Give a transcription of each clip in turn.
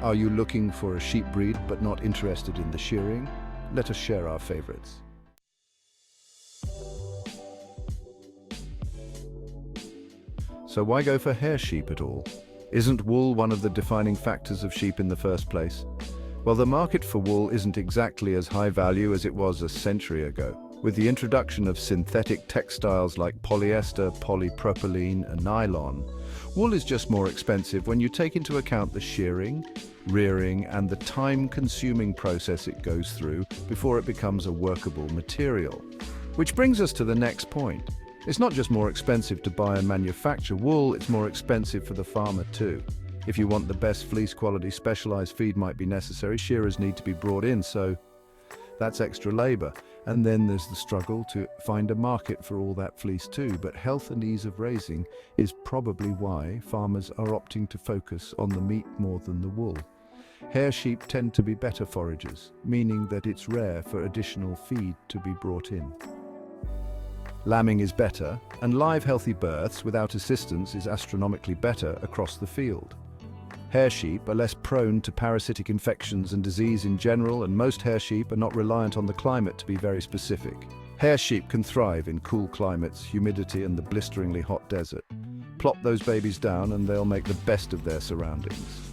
Are you looking for a sheep breed but not interested in the shearing? Let us share our favorites. So why go for hair sheep at all? Isn't wool one of the defining factors of sheep in the first place? Well, the market for wool isn't exactly as high value as it was a century ago. With the introduction of synthetic textiles like polyester, polypropylene, and nylon, wool is just more expensive when you take into account the shearing, rearing, and the time-consuming process it goes through before it becomes a workable material. Which brings us to the next point. It's not just more expensive to buy and manufacture wool, it's more expensive for the farmer too. If you want the best fleece quality, specialized feed might be necessary. Shearers need to be brought in, so that's extra labor. And then there's the struggle to find a market for all that fleece too. But health and ease of raising is probably why farmers are opting to focus on the meat more than the wool. Hair sheep tend to be better foragers, meaning that it's rare for additional feed to be brought in. Lambing is better, and live healthy births without assistance is astronomically better across the field. Hair sheep are less prone to parasitic infections and disease in general, and most hair sheep are not reliant on the climate to be very specific. Hair sheep can thrive in cool climates, humidity, and the blisteringly hot desert. Plop those babies down and they'll make the best of their surroundings.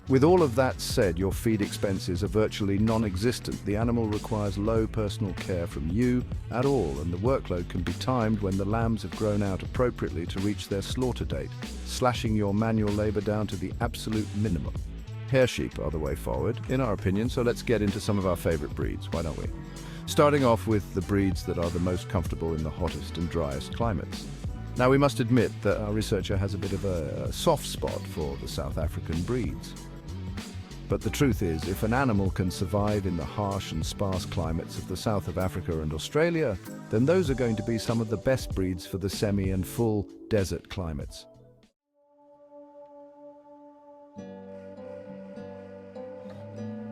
With all of that said, your feed expenses are virtually non-existent. The animal requires low personal care from you at all, and the workload can be timed when the lambs have grown out appropriately to reach their slaughter date, slashing your manual labor down to the absolute minimum. Hair sheep are the way forward, in our opinion, so let's get into some of our favorite breeds, why don't we? Starting off with the breeds that are the most comfortable in the hottest and driest climates. Now, we must admit that our researcher has a bit of a soft spot for the South African breeds. But the truth is, if an animal can survive in the harsh and sparse climates of the south of Africa and Australia, then those are going to be some of the best breeds for the semi and full desert climates.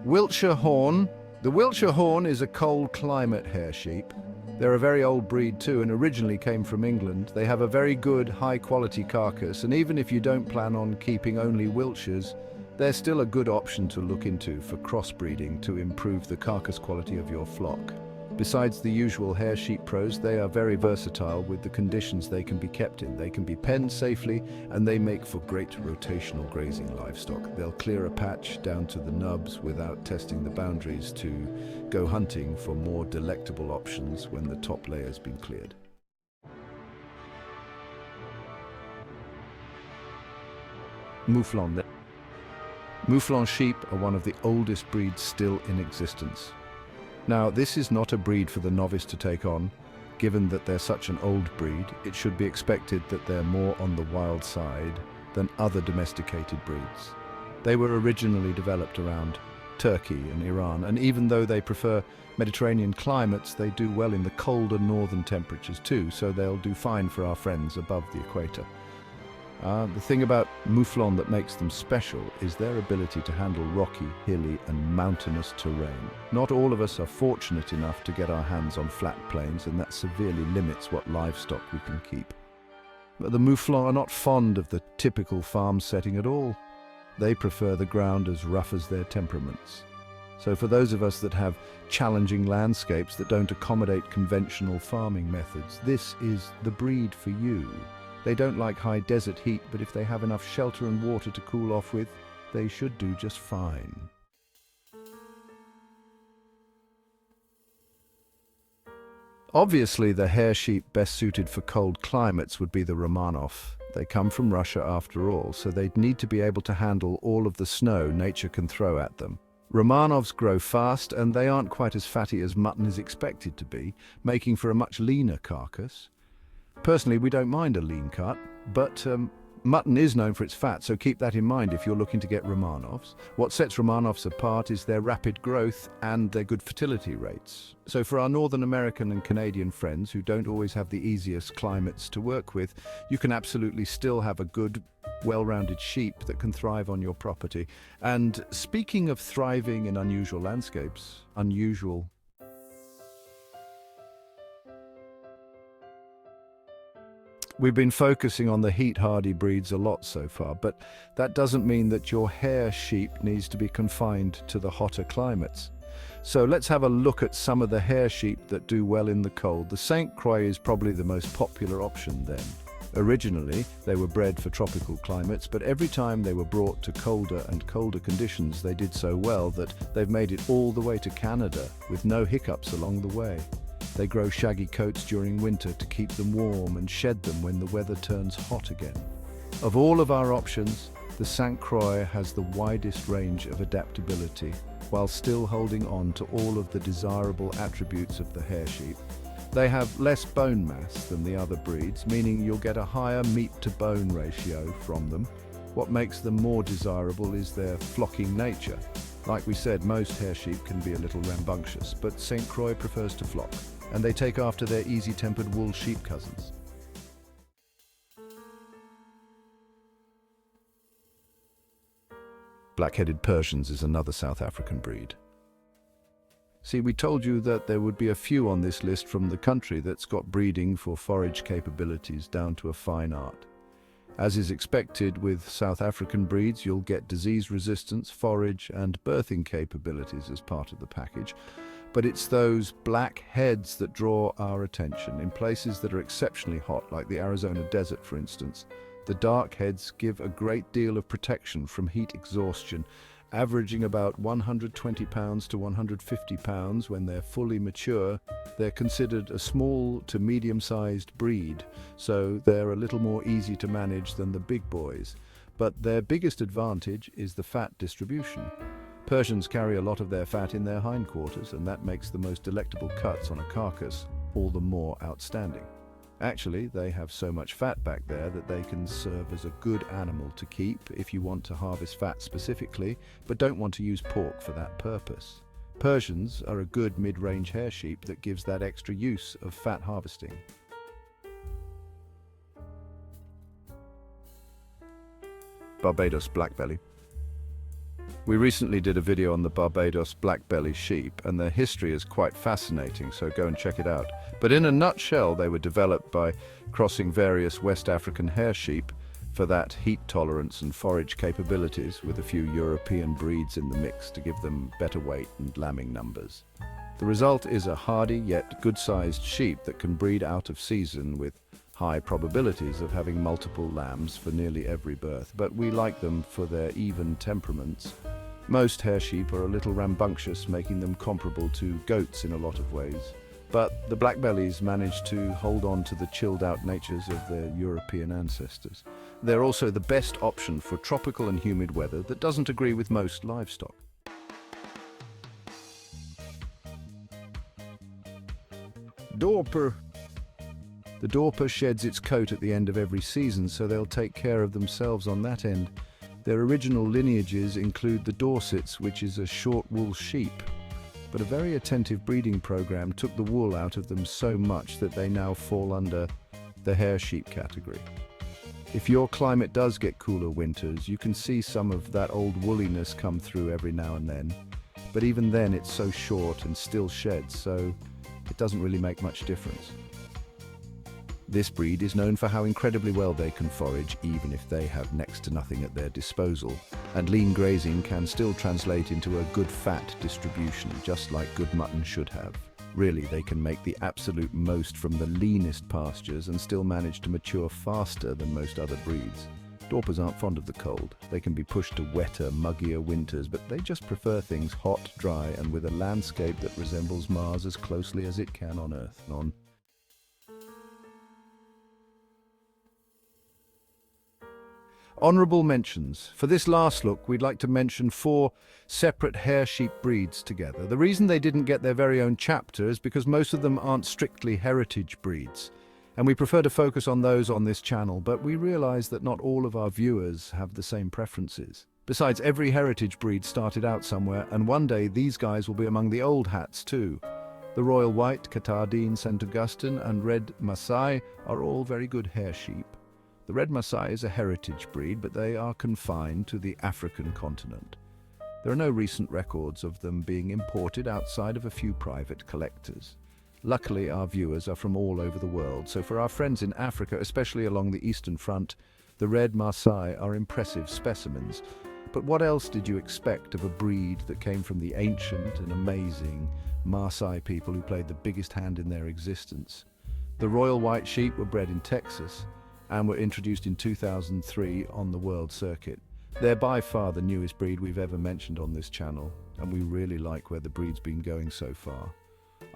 Wilshire Horn. The Wilshire Horn is a cold climate hair sheep. They're a very old breed too, and originally came from England. They have a very good, high-quality carcass, and even if you don't plan on keeping only Wilshires, they're still a good option to look into for crossbreeding to improve the carcass quality of your flock. Besides the usual hair sheep pros, they are very versatile with the conditions they can be kept in. They can be penned safely, and they make for great rotational grazing livestock. They'll clear a patch down to the nubs without testing the boundaries to go hunting for more delectable options when the top layer's been cleared. Mouflon. Mouflon sheep are one of the oldest breeds still in existence. Now, this is not a breed for the novice to take on. Given that they're such an old breed, it should be expected that they're more on the wild side than other domesticated breeds. They were originally developed around Turkey and Iran, and even though they prefer Mediterranean climates, they do well in the colder northern temperatures too, so they'll do fine for our friends above the equator. The thing about Mouflon that makes them special is their ability to handle rocky, hilly, and mountainous terrain. Not all of us are fortunate enough to get our hands on flat plains, and that severely limits what livestock we can keep. But the Mouflon are not fond of the typical farm setting at all. They prefer the ground as rough as their temperaments. So for those of us that have challenging landscapes that don't accommodate conventional farming methods, this is the breed for you. They don't like high desert heat, but if they have enough shelter and water to cool off with, they should do just fine. Obviously, the hair sheep best suited for cold climates would be the Romanov. They come from Russia after all, so they'd need to be able to handle all of the snow nature can throw at them. Romanovs grow fast, and they aren't quite as fatty as mutton is expected to be, making for a much leaner carcass. Personally, we don't mind a lean cut, but mutton is known for its fat, so keep that in mind if you're looking to get Romanovs. What sets Romanovs apart is their rapid growth and their good fertility rates. So for our Northern American and Canadian friends who don't always have the easiest climates to work with, you can absolutely still have a good, well-rounded sheep that can thrive on your property. And speaking of thriving in unusual landscapes, We've been focusing on the heat-hardy breeds a lot so far, but that doesn't mean that your hair sheep needs to be confined to the hotter climates. So let's have a look at some of the hair sheep that do well in the cold. The St. Croix is probably the most popular option then. Originally, they were bred for tropical climates, but every time they were brought to colder and colder conditions, they did so well that they've made it all the way to Canada with no hiccups along the way. They grow shaggy coats during winter to keep them warm and shed them when the weather turns hot again. Of all of our options, the St. Croix has the widest range of adaptability, while still holding on to all of the desirable attributes of the hair sheep. They have less bone mass than the other breeds, meaning you'll get a higher meat-to-bone ratio from them. What makes them more desirable is their flocking nature. Like we said, most hair sheep can be a little rambunctious, but St. Croix prefers to flock, and they take after their easy-tempered wool sheep cousins. Blackheaded Persians is another South African breed. See, we told you that there would be a few on this list from the country that's got breeding for forage capabilities down to a fine art. As is expected with South African breeds, you'll get disease resistance, forage and birthing capabilities as part of the package. But it's those black heads that draw our attention. In places that are exceptionally hot, like the Arizona desert for instance, the dark heads give a great deal of protection from heat exhaustion, averaging about 120 pounds to 150 pounds when they're fully mature. They're considered a small to medium-sized breed, so they're a little more easy to manage than the big boys. But their biggest advantage is the fat distribution. Persians carry a lot of their fat in their hindquarters, and that makes the most delectable cuts on a carcass all the more outstanding. Actually, they have so much fat back there that they can serve as a good animal to keep if you want to harvest fat specifically, but don't want to use pork for that purpose. Persians are a good mid-range hair sheep that gives that extra use of fat harvesting. Barbados Blackbelly. We recently did a video on the Barbados Blackbelly sheep, and their history is quite fascinating, so go and check it out. But in a nutshell, they were developed by crossing various West African hair sheep for that heat tolerance and forage capabilities, with a few European breeds in the mix to give them better weight and lambing numbers. The result is a hardy yet good-sized sheep that can breed out of season with high probabilities of having multiple lambs for nearly every birth, but we like them for their even temperaments. Most hair sheep are a little rambunctious, making them comparable to goats in a lot of ways. But the Blackbellies manage to hold on to the chilled-out natures of their European ancestors. They're also the best option for tropical and humid weather that doesn't agree with most livestock. Dper. The Dper sheds its coat at the end of every season, so they'll take care of themselves on that end. Their original lineages include the Dorsets, which is a short wool sheep. But a very attentive breeding program took the wool out of them so much that they now fall under the hair sheep category. If your climate does get cooler winters, you can see some of that old woolliness come through every now and then. But even then it's so short and still sheds, so it doesn't really make much difference. This breed is known for how incredibly well they can forage, even if they have next to nothing at their disposal. And lean grazing can still translate into a good fat distribution, just like good mutton should have. Really, they can make the absolute most from the leanest pastures and still manage to mature faster than most other breeds. Dpers aren't fond of the cold. They can be pushed to wetter, muggier winters, but they just prefer things hot, dry, and with a landscape that resembles Mars as closely as it can on Earth. Honourable mentions. For this last look, we'd like to mention 4 separate hair sheep breeds together. The reason they didn't get their very own chapter is because most of them aren't strictly heritage breeds, and we prefer to focus on those on this channel, but we realise that not all of our viewers have the same preferences. Besides, every heritage breed started out somewhere, and one day these guys will be among the old hats too. The Royal White, Catardine, St. Augustine and Red Maasai are all very good hair sheep. The Red Maasai is a heritage breed, but they are confined to the African continent. There are no recent records of them being imported outside of a few private collectors. Luckily, our viewers are from all over the world, so for our friends in Africa, especially along the Eastern Front, the red Maasai are impressive specimens. But what else did you expect of a breed that came from the ancient and amazing Maasai people who played the biggest hand in their existence? The Royal White Sheep were bred in Texas and were introduced in 2003 on the world circuit. They're by far the newest breed we've ever mentioned on this channel, and we really like where the breed's been going so far.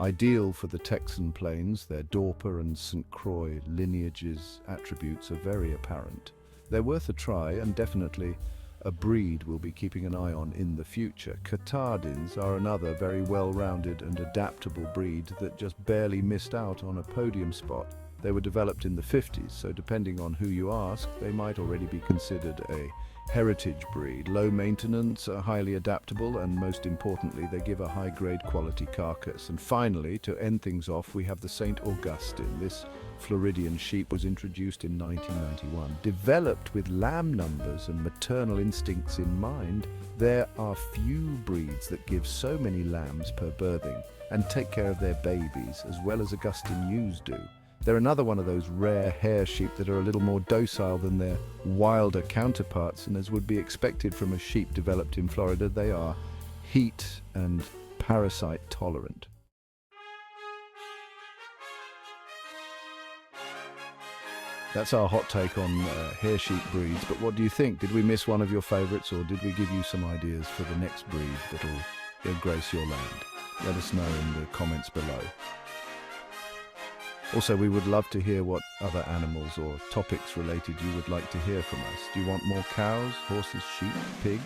Ideal for the Texan plains, their Dper and St. Croy lineages attributes are very apparent. They're worth a try and definitely a breed we'll be keeping an eye on in the future. Catardins are another very well-rounded and adaptable breed that just barely missed out on a podium spot. They were developed in the 50s, so depending on who you ask, they might already be considered a heritage breed. Low maintenance, are highly adaptable, and most importantly, they give a high-grade quality carcass. And finally, to end things off, we have the St. Augustine. This Floridian sheep was introduced in 1991. Developed with lamb numbers and maternal instincts in mind, there are few breeds that give so many lambs per birthing and take care of their babies as well as Augustine ewes do. They're another one of those rare hair sheep that are a little more docile than their wilder counterparts, and as would be expected from a sheep developed in Florida, they are heat and parasite tolerant. That's our hot take on hair sheep breeds, but what do you think? Did we miss one of your favorites, or did we give you some ideas for the next breed that'll grace your land? Let us know in the comments below. Also, we would love to hear what other animals or topics related you would like to hear from us. Do you want more cows, horses, sheep, pigs?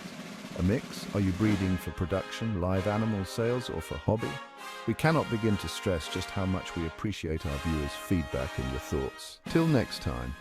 A mix? Are you breeding for production, live animal sales, or for hobby? We cannot begin to stress just how much we appreciate our viewers' feedback and your thoughts. Till next time.